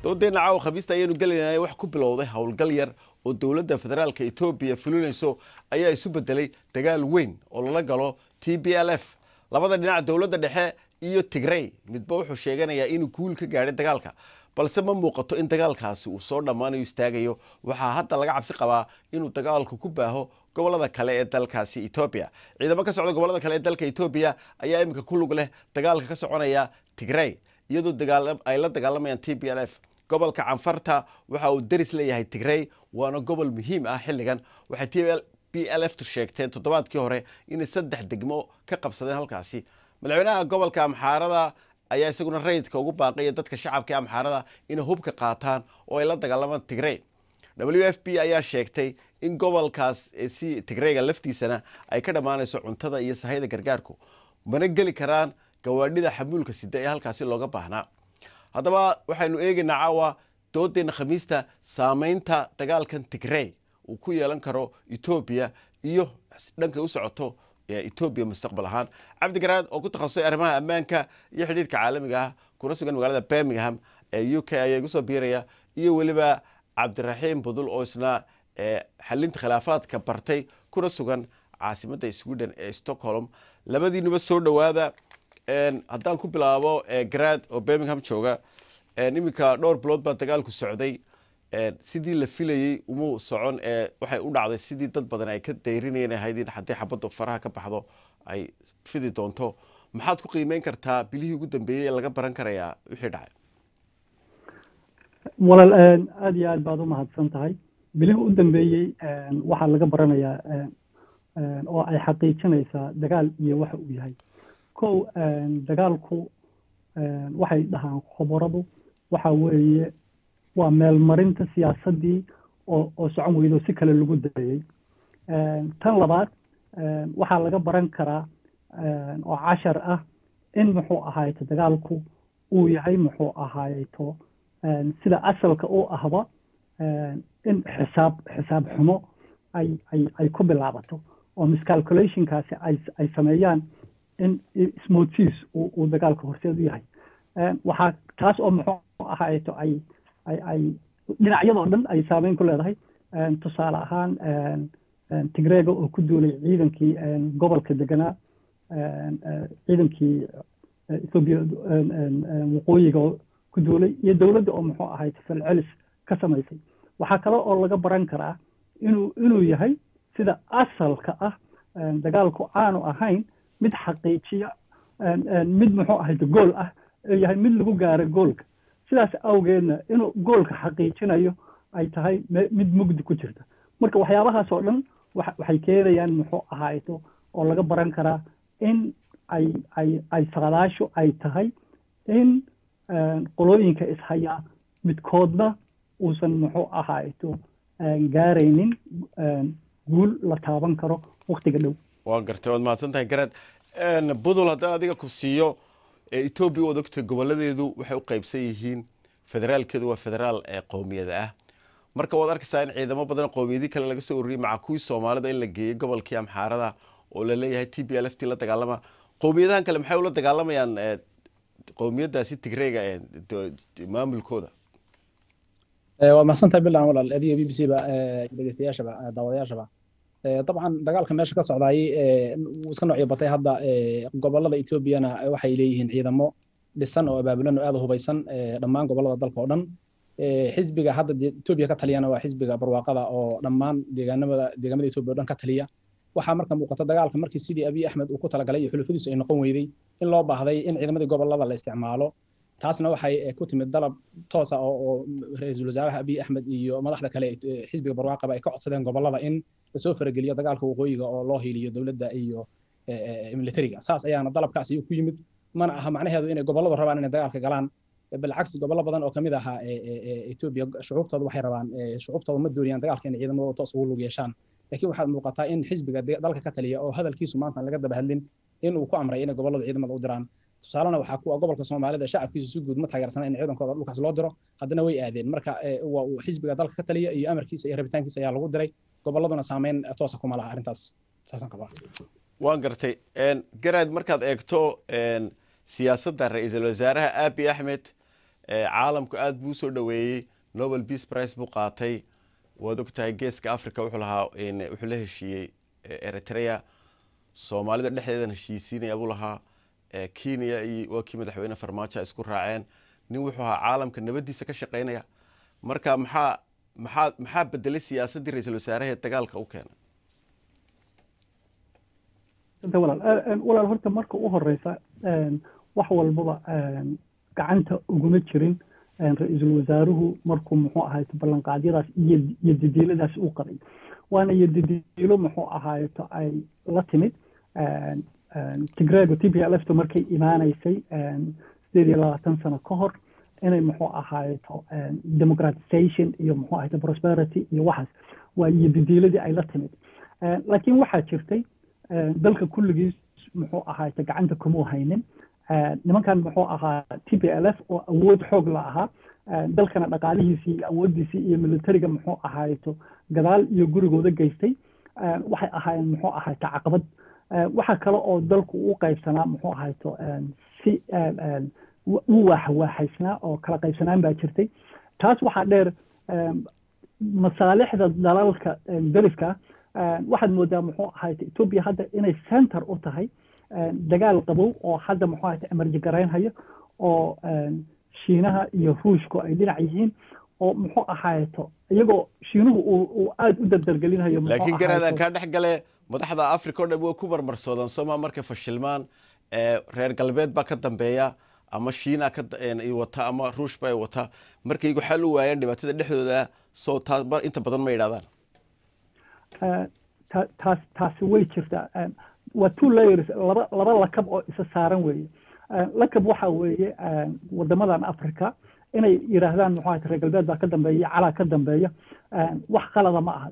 doodayna caawa khamiista ayaynu gelinay wax ku bilowday howlgal yar oo dowladda federaalka Itoobiya fulinayso ayaa isu bedelay dagaal weyn oo lala galo TPLF labada dhinac dowladda dhexe iyo Tigray midba wuxuu sheeganayaa inuu guul ka gaaray dagaalka balse ma muuqato in dagaalkaasi uu soo dhamaanayo istaagayo waxa hadda laga cabsi qabaa inuu dagaalku ku baaho gobolada kale ee dalkaasi Itoobiya ciidamo ka socda gobolada kale ee dalka Itoobiya ayaa imika ku lug leh dagaalka ka soconaya Tigray iyadoo ay la dagaalamayaan TPLF gobolka Canfarta waxa uu daris leeyahay Tigray waana gobol muhiim ah xilligan waxa TPLF sheegtay toddobaadkii hore in 3 degmo ka qabsadeen halkaasi madaxweynaha gobolka Amxaarada ayaa isaguna rayidka ugu baaqay dadka shacabka Amxaarada in hubka qaataan oo ay la dagaalamaan Tigray WFP ayaa sheegtay in gobolkaas si Tigrayga laftiisana ay ka dhamaanayso cuntada iyo sahayda gargaarku mana gali karaan gawaadhida xamuulka sida ee halkaasi looga baahnaa haddaba waxaynu eegaynaa caawa doodayna khamiista saameynta dagaalkan Tigray uu ku yeelan karo Itoobiya iyo dhanka u socoto Itoobiya mustaqbal ahaan Cabdi Garaad oo ku takhasusay arrimaha ammaanka iyo xiriirka caalamiga ah kuna sugan magaalada Birmingham ee UK ayaa igu soo biiraya iyo waliba Cabdiraxiim Budul oo isna xalinta khilaafaadka bartay kuna sugan caasimadda Sweden ee Stockholm labadiinuba soo dhawaada haddaan ku bilaabo Garaad oo Birmingham jooga imika dhowr bilood baa dagaalku socday sidii la filayay uma socon waxay u dhacday sidii dad badan ay ka dayrinayeen haydin haddii xabaddu faraha ka baxdo ay fidi doonto maxaad ku qiimeyn kartaa bilihii ugu dambeeyay laga baran karayaa wixii dhacay walaal aad iyo aad baad u mahadsan tahay bilihii u dambeeyay waxaa laga baranayaa oo ay xaqiijinaysaa dagaal iyo waxa uu yahay kow dagaalku waxay dhahaan khubaradu waxa weeye waa meel marinta siyaasadii oo socon weydo si kale lagu dayay tan labaad waxaa laga baran karaa oo 10 ah in muxuu ahaato dagaalku uu yahay muxuu ahaato sida asalka uu ahba in xisaab xumo ay ku bilaabato oo miscalculation kaasi ay sameeyaan in smooths uu dagaalka horseed u yahay waxa taas oo muxuu ahaato ay dhinacyadoo dhan ay saameyn ku leedahay tusaale ahaan Tigrayga oo ku duulay ciidankii gobolka deganaa ciidankii Itoobiya waqooyiga ku duulay iyo dawladda oo muxuu ahayd falcelis ka samaysay waxa kale oo laga baran karaa inuu yahay sida asalka ah dagaalku aanu ahayn mid xaqiijiya mid muxuu ahayd gool ah yahay mid lagu gaaro goolka sidaas awgeedna inuu goolka xaqiijinayo ay tahay mid mugdi ku jirta marka waxyaabahaas oo dhan waxay keenayaan muxuu ahaato oo laga baran karaa in ay saadaashu ay tahay in qolooyinka ishaya midkoodna uusan muxuu ahaato gaaraynin guul la taaban karo waqtiga dhow waa gartay waad mahadsantahay Garaad Budul haddaan adiga ku siiyo Itoobiya oo dadka goboladeedu waxay u qaybsan yihiin federaalkeedu waa federaal qowmiyada ah marka wad arkaysaa in ciidamo badan qowmiyadii kale laga soo ururiyay macakuwi Soomaalida in la geeyo gobolkii Amxaarada oo la leeyahay TPLF la dagaalama qowmiyadahan kale maxay u la dagaalamayaan qowmiyadaasi Tigrayga maamulkooda waa mahadsantahay bilaan walaal adiga BBC ba dhageystayaasha daawadayaasha طبعا dagaalka meesha ka socday iska noocyo batay hadda gobolada Itoobiyana waxay leeyihiin ciidamo dhisan oo abaabulan oo aad u hubaysan dhammaan gobolada dalka oo dhan xisbiga hadda Itoobiya ka taliyana waa xisbiga barwaaqada oo dhammaan deegaanada Itoobiya oo dhan ka taliya waxa marka muuqata dagaalka markii sidii Abiy Ahmed uu ku talagalay xulufadiisu ay noqon weyday in loo baahday in ciidamadii gobolada la isticmaalo taasna waxay ku timid dalab toos ah oo ra'iisul wasaaraha Abiy Ahmed iyo madaxda kale xisbiga barwaaqada ay ka codsadeen gobolada in soo farageliyo dagaalka waqooyiga oo loo hiiliyo dawladda iyo militariga saas ayaana dalabkaas ku yimid mana aha macnaheedu inay goboladu rabaan inay dagaalka galaan بالعكس قبل بدن oo kamid aha Ethiopia shucuubtooda waxay rabaan shucuubtooda ma doonayaan dagaalka in ciidamada toos ugu lug yeeshaan laakiin waxaad muuqataa in xisbiga dalka ka taliya oo hadalkiisu maanta laga daba hadlin in uu ku amray in gobolada ciidamada u diraan tusaalana waxa ku gobolka Soomaalida shacabkiisu si guud ma taageersan in ciidankooda dhulkaas loo diro haddana way aadeen marka waa xisbiga dalka ka taliya iyo amarkiisa iyo rabitaankiisa ayaa lagu diray goboladuna saameyn toos kuma laha arintaas saasan qaba waan gartay Garaad markaad eegto siyaasadda ra'iisul wasaaraha Abiy Ahmed caalamku aad buu soo dhaweeyey Nobel Peace Prize buu qaatay waad ogtahay geeska Afrika wuxuu la heshiiyey Eritrea Soomaalida dhexdeedana heshiisiinaya buu lahaa Kenya iyo waakii madaxweyne Farmaajo isku raaceen nin wuxuu ahaa caalamka nabadiisa ka shaqeynaya marka maxaa bedelay siyaasadii ra'iisul wasaaraha dagaalka u keenay walaal horta marka u horeysa wax walbaba gacanta uguma jirin ra'iisul wasaaruhu markuu muxuu ahaay ballanqaadyadaas iyo didiiladaas uu qabay waana iyo didiilo muxuu ahaay ay la timid Tigreega TPLF markay imaanaysay 28 sano ka hor inay muxuu ahaay democratization iyo muxuu ahaay prosperity iyo waxaas waa iyo didiiladii ay la timid laakiin waxaa jirtay dalka kulligiis muxuu ahaay gacanta kuma haynin nimankan muxuu ahaa TPLF oo awood xoog la ahaa dalkana dhaqaalihiisii iyo awoodiisii iyo militariga muxuu ahaato gadaal iyo gurigooda geystay waxay ahaayeen muxuu ahaay caqabad waxa kale oo dalku u qaybsanaa muxuu ahaato si u waaxaysnaa oo kala qaybsanaan baa jirtay taas waxaa dheer masaalixda dalalka dariska waxaad moodaa muxuu ahaayto Ethiopia hadda inay center u tahay dagaal qabow oo hadda muxuu ahaayto emerji garaynhayo oo Shiinaha iyo Ruushku ay dhinac yihiin oo muxuu ahaayto iyagoo Shiinuhu uu aad u dardargelinayo laakiin garaadaan ka dhaxgale madaxda Afrika oo dhan way ku marmarsoodaan Soomaa markay fashilmaan reer galbeed baa ka dambeeya ama Shiina ka wata ama Ruush bay wata markay igu xal u waayeen dhibaatada dhexdooda soo inta badan ma yiraahdaan taas way jirtaa waa two layers laba lakab oo isa saaran weeye lakab waxa weeye wadamadan Afrika inay yiraahdaan muxuu ahaay reer galbeed baa ka dambeeya calaa ka dambeeya wax qalada ma aha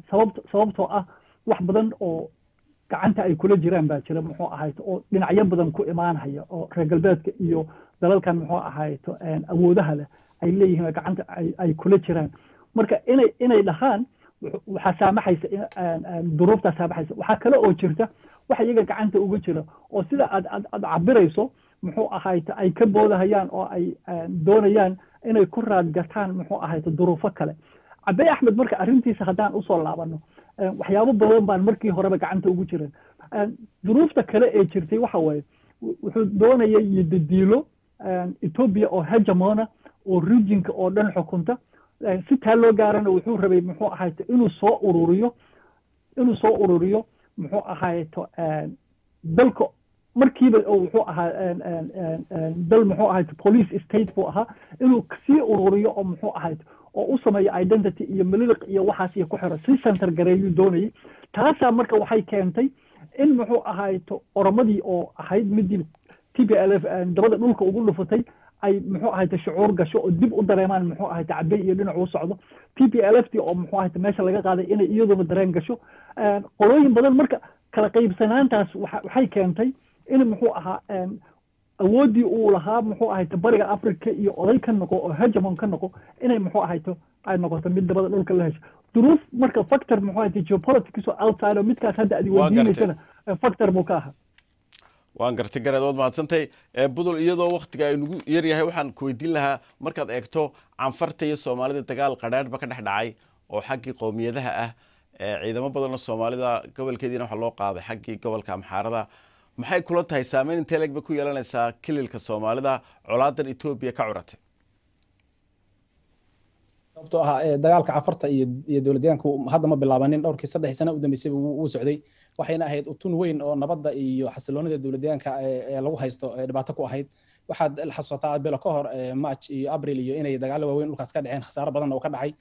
sababtoo ah wax badan oo gacanta ay kula jiraan baa jira muxuu ahaay oo dhinacyo badan ku imaanaya oo reer galbeedka iyo dalalkan muxuu ahaay awoodaha leh ay leeyihiin gacanta ay kula jiraan marka inay dhahaan waxa saamaxaysa duruufta saamaxaysa waxa kale oo jirta waxa iyaga gacanta uga jira oo sida aad cabirayso muxuu ahaay ay ka boodahayaan oo ay doonayaan inay ku raad gataan muxuu ahaay duruufo kale Abay Ahmed marka arrintiisa hadaan u soo laabano waxyaabo badan baan markii horeba gacanta ugu jiran duruufta kale ee jirtay waxa way wuxuu doonayay didiilo Ethiopia oo hegemona oo regionka oo dhan xukunta si taa loo gaarana wuxuu rabay muxuu ahaay inuu soo ururiyo muxuu ahaay dalka markiiba wuxuu ahaa dal muxuu ahaay police state buu ahaa inuu sii ururiyo oo muxuu ahaay oo u sameeyo identity iyo miliq iyo waxaas iyo ku xiro si center gareeyo doonayay taasa marka waxay keentay in muxuu ahaay oromadii oo ahayd midii TPLF dabada dhulka ugu dhufatay ay muxuu ahaay shucuur gasho oo dib u dareemaan muxuu ahaay Abay iyo dhinac u socdo TPLF oo muxuu ahaay meesha laga qaaday inay iyadoo dareen gasho qolooyin badan marka kala qaybsanaantaas waxay keentay in muxuu ahaa awoodii uu lahaa muxuu ahaay bariga Afrika iyo oday ka noqo oo hegemon ka noqo inay muxuu ahaay ay noqoto mid dabada dhulka la hesho duruuf marka factor muxuu ahaay geopolitics oo outside oo midkaas hadda aad weydiinaysana factor buu ka ahaa waan gartay garadood mahadsantahay budul iyadoo waqtiga ay nagu yar yahay waxaan ku weydiin lahaa markaad eegto canfarta iyo Soomaalida dagaal qadhaadh ba ka dhaxdhacay oo xaqii qoomiyadaha ah ciidamo badan oo Soomaalida gobolkeedina waxa loo qaaday xaqii gobolka Amxaarada maxay kula tahay saameyn intee leeg ba ku yeelanaysaa kililka Soomaalida colaadan Ethiopia ka curatay sababtoo ah dagaalka cafarta iyo dawladyaanku hadda ma bilaabanin dhowrkii 3 sano u dambeysay uu socday waxayna ahayd utun weyn oo nabadda iyo xasiloonida dawladyaanka ee lagu haysto dhibaato ku ahayd waxaad xasuusataa bilo ka hor March iyo April iyo inay dagaal waaweyn dhulkaas ka dhaceen khasaaro badan oo ka dhacay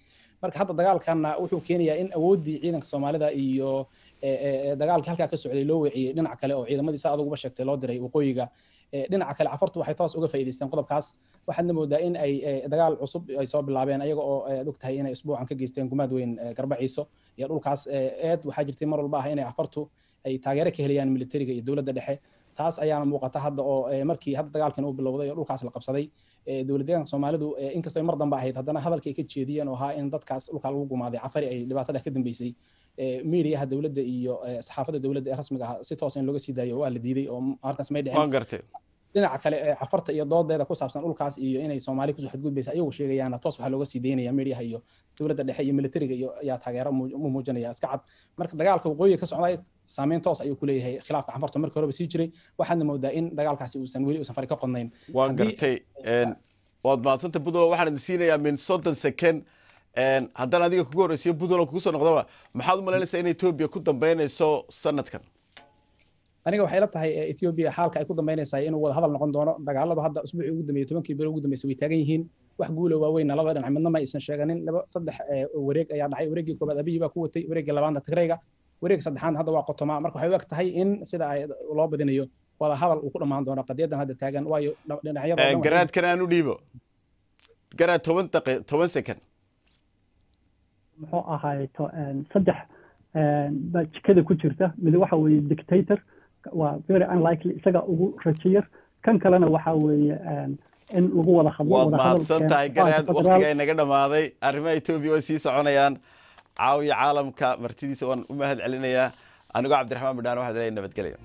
marka hadda dagaalkana wuxuu keenayaa in awoodii ciidanka Soomaalida iyo dagaalkii halka ka socday loo wiciyay dhinac kale oo ciidamadii saad ugu sheegtay loo diray waqooyiga dhinaca kale cafartu waxay toos uga faa'iideysteen qodobkaas waxaadna moodaa in ay dagaal cusub ay soo bilaabeen ayaga oo ogtahay inay isbuucan ka geysteen gumaad weyn Garbaciiso iyo dhulkaas waxaa jirtay mar walba inay cafartu ay taageero ka helayaan militariga iyo dawladda dhexe taas ayaana muuqata hadda oo markii hadda dagaalkan uu bilowday oo dhulkaas la qabsaday dawladda Soomaalidu inkastoo mar dambe ahayd haddana hadalkii ka jeediyeen oo ahaa in dadkaas dhulka lagu gumaaday cafari ay dhibaatada ka dambeysay meediyaha dawladda iyo saxaafadda dawladda ee rasmiga ah si toos in looga sii daayo waa la diiday oo markaas may dhicin dhinaca kale cafarta iyo doodeeda ku saabsan dhulkaas iyo inay Soomaali ku soo xadgudbaysa ayagu sheegayaan toos waxa looga sii deynaya meediyaha iyo dawladda dhexe iyo militariga iyo ayaa taageero muujinaya iska cad marka dagaalka waqooyi ka socday saameyn toos ayuu ku leeyahay khilaafka cafarta markii horeba sii jiray waxaana moodaa in dagaalkaasi uusan weli fari ka qodnayn waan gartay waad maadsanta Buntland waxaan idin siinayaa min 30 second haddana adiga kugu horeysiyo Buntland kugu soo noqdaba maxaad u malaynaysaa in Ethiopia ku dambeynayso sanadkan aniga waxay la tahay Ethiopia xaalka ay ku dambeynaysaa inuu wada hadal noqon doono dagaalada hadda usbuucii ugu dambeeyay 10kii bil ugu dambeysay way taagan yihiin wax guul oo waaweyn labada dhinac midna ma aysan sheeganin saddex wareeg ayaa dhacay wareegii koobaad Abiy baa ku watay wareegii labaadna Tigrayga wareeg saddexaad hadda waa Qotoma marka waxay u eg tahay in sida ay loo badinayo wada hadal uu ku dhamaan doono qadiyadan hadda taagan waayo dhinacyada garaad kan aanu dhiibo garaad 10 second muxuu ahaay saddex jikada ku jirta mid waxa weeye dictator waa very unlikely isaga ugu rajiyar kan kalena waxa weeye in lagu wada hadlo wada hadalsantahay garaad waqtiga ay naga dhamaaday arrimaha Ethiopia oo sii soconayaan caawiya caalamka martidiisa waan u mahad celinayaa anigoo Cabdiraxmaan Bidhaan waxaad leeyahay nabadgelyo